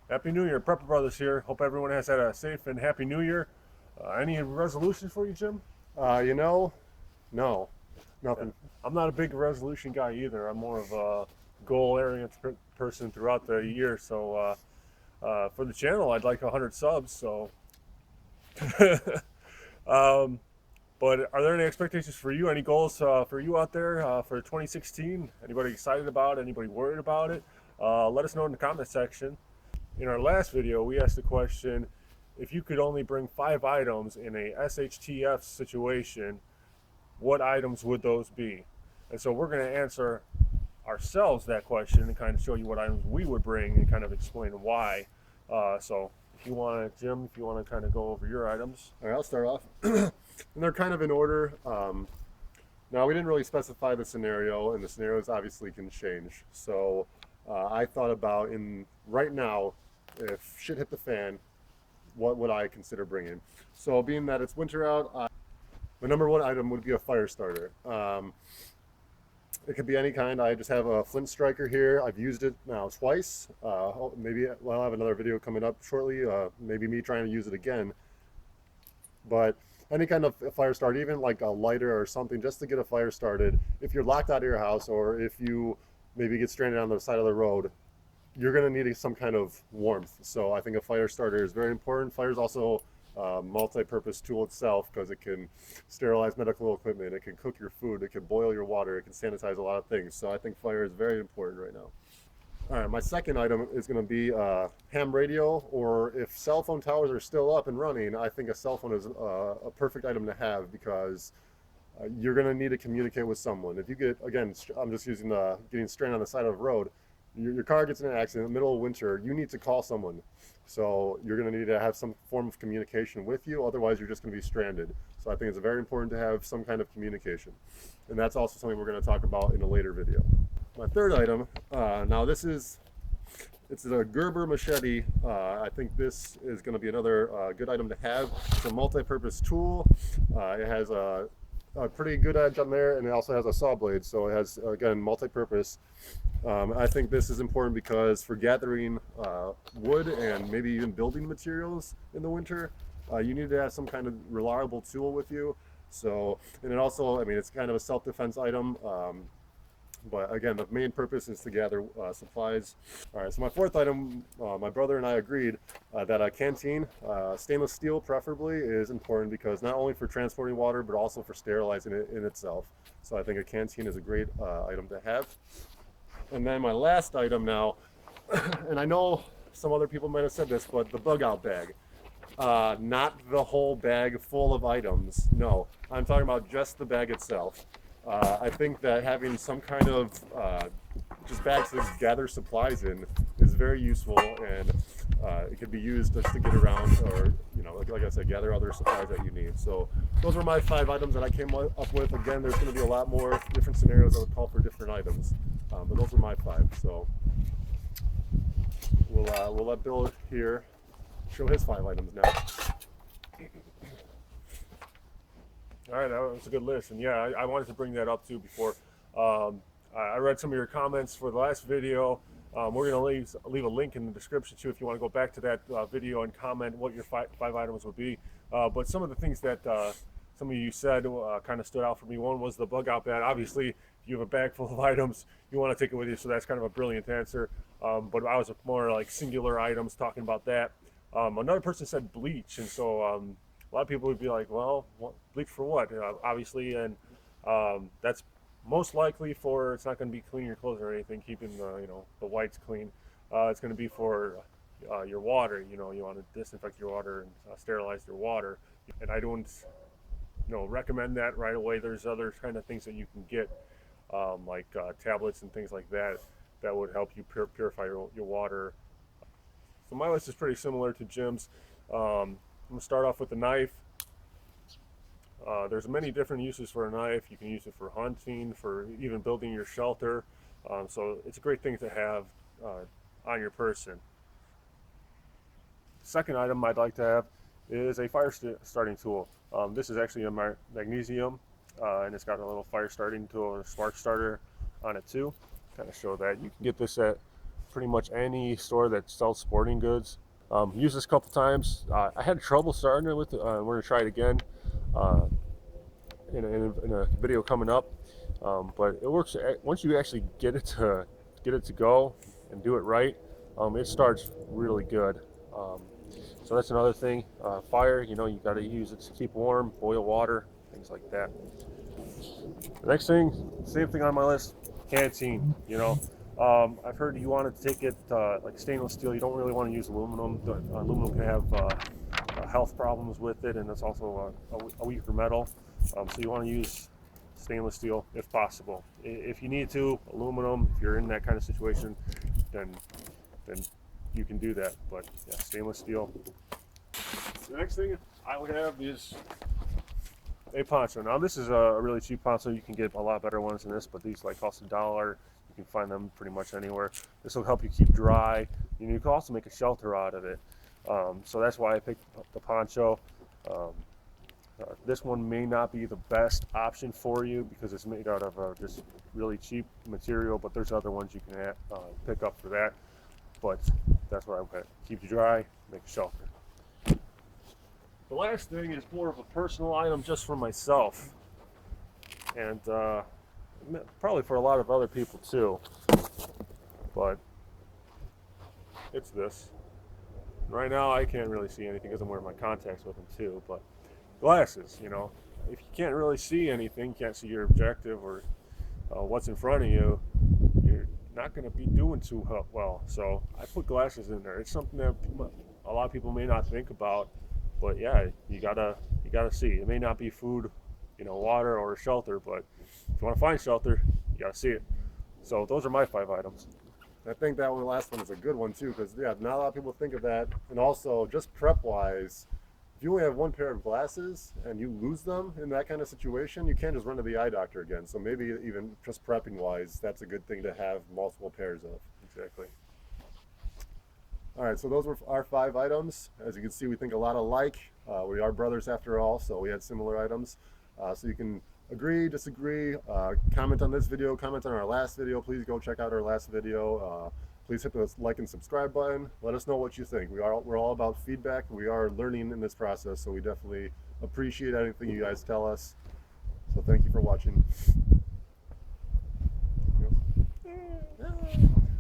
Happy New Year, Prepper Brothers here. Hope everyone has had a safe and happy New Year. Any resolutions for you, Jim? You know, no, Yeah. nothing. I'm not a big resolution guy either. I'm more of a goal-oriented person throughout the year. So for the channel, I'd like 100 subs. So, um, but are there any expectations for you? Any goals for you out there for 2016? Anybody excited about it? Anybody worried about it? Let us know in the comment section. In our last video, we asked the question, if you could only bring 5 items in a SHTF situation, what items would those be? And so we're going to answer ourselves that question and kind of show you what items we would bring and kind of explain why. So if you want to, Jim, if you want to kind of go over your items. All right, I'll start off. And they're kind of in order. Now, we didn't really specify the scenario, and the scenarios obviously can change. So I thought about right now, if shit hit the fan, what would I consider bringing? So being that it's winter out, my number one item would be a fire starter. It could be any kind. I just have a flint striker here. I've used it now twice. Maybe I'll have another video coming up shortly. Maybe me trying to use it again. But any kind of fire starter, even like a lighter or something, just to get a fire started. If you're locked out of your house, or if you maybe get stranded on the side of the road, you're going to need some kind of warmth. So I think a fire starter is very important. Fire is also a multi-purpose tool itself because it can sterilize medical equipment, it can cook your food, it can boil your water, it can sanitize a lot of things. So I think fire is very important right now. All right, my second item is going to be ham radio, or if cell phone towers are still up and running, I think a cell phone is a perfect item to have because you're going to need to communicate with someone. If you get, again, I'm just using getting stranded on the side of the road, your car gets in an accident in the middle of winter, you need to call someone. So you're going to need to have some form of communication with you, otherwise you're just going to be stranded. So I think it's very important to have some kind of communication. And that's also something we're going to talk about in a later video. My third item, now it's a Gerber machete. I think this is going to be another good item to have. It's a multi-purpose tool. It has a pretty good edge on there, and it also has a saw blade, so it has, again, multi-purpose. I think this is important because for gathering wood and maybe even building materials in the winter, you need to have some kind of reliable tool with you. So, and it also, I mean, it's kind of a self-defense item. But again, the main purpose is to gather supplies. All right, so my fourth item, my brother and I agreed that a canteen, stainless steel preferably, is important because not only for transporting water, but also for sterilizing it in itself. So I think a canteen is a great item to have. And then my last item now, and I know some other people might have said this, but the Bugout bag. Not the whole bag full of items. No, I'm talking about just the bag itself. I think that having some kind of just bags to gather supplies in is very useful, and it can be used just to get around, or like I said, gather other supplies that you need. So those were my 5 items that I came up with. Again, there's going to be a lot more different scenarios that would call for different items, but those were my 5. So we'll let Bill here show his 5 items now. All right, that was a good list. And yeah, I wanted to bring that up too before. I read some of your comments for the last video. We're going to leave a link in the description too if you want to go back to that video and comment what your five items would be. But some of the things that some of you said kind of stood out for me. One was the bug out bag. Obviously, if you have a bag full of items, you want to take it with you, so that's kind of a brilliant answer. But I was more like singular items talking about that. Another person said bleach, and so a lot of people would be like, well, bleach for what? Obviously, and that's most likely for, it's not going to be cleaning your clothes or anything, keeping the whites clean. It's going to be for your water. You want to disinfect your water and sterilize your water. And I don't recommend that right away. There's other kind of things that you can get, like tablets and things like that would help you purify your water. So my list is pretty similar to Jim's. I'm going to start off with the knife. There's many different uses for a knife. You can use it for hunting, for even building your shelter. So it's a great thing to have on your person. Second item I'd like to have is a fire starting tool. This is actually a magnesium, and it's got a little fire starting tool and a spark starter on it too. Kind of show that. You can get this at pretty much any store that sells sporting goods. Used this a couple times. I had trouble starting it with it. We're gonna try it again uh, in a video coming up. But it works once you actually get it to go and do it right. It starts really good. So that's another thing. Fire, you know, you got to use it to keep warm, boil water, things like that. The next thing, same thing on my list, canteen. You know, I've heard you want to take it like stainless steel. You don't really want to use aluminum. Aluminum can have health problems with it, and it's also a weaker metal. So you want to use stainless steel if possible. If you need to, aluminum. If you're in that kind of situation, then you can do that. But yeah, stainless steel. The next thing I would have is a poncho. Now this is a really cheap poncho. You can get a lot better ones than this, but these like cost $1. You can find them pretty much anywhere. This will help you keep dry. You can also make a shelter out of it. So that's why I picked the poncho. This one may not be the best option for you because it's made out of just really cheap material, but there's other ones you can pick up for that. But that's what I'm going to keep you dry, make a shelter. The last thing is more of a personal item just for myself, and probably for a lot of other people too. But it's this. Right now I can't really see anything because I'm wearing my contacts with them too, but glasses, you know, if you can't really see anything, can't see your objective or what's in front of you, you're not going to be doing too well. So I put glasses in there. It's something that a lot of people may not think about, but yeah, you gotta see. It may not be food, you know, water or shelter, but if you want to find shelter, you gotta see it. So those are my 5 items. I think that last one is a good one too, because yeah, not a lot of people think of that. And also, just prep wise, if you only have one pair of glasses and you lose them in that kind of situation, you can't just run to the eye doctor again. So maybe even just prepping wise, that's a good thing to have multiple pairs of. Exactly. All right, so those were our 5 items. As you can see, we think a lot alike. We are brothers after all, so we had similar items. So you can agree, disagree, comment on this video, comment on our last video. Please go check out our last video. Please hit the like and subscribe button. Let us know what you think. We're all about feedback. We are learning in this process, so we definitely appreciate anything you guys tell us. So thank you for watching.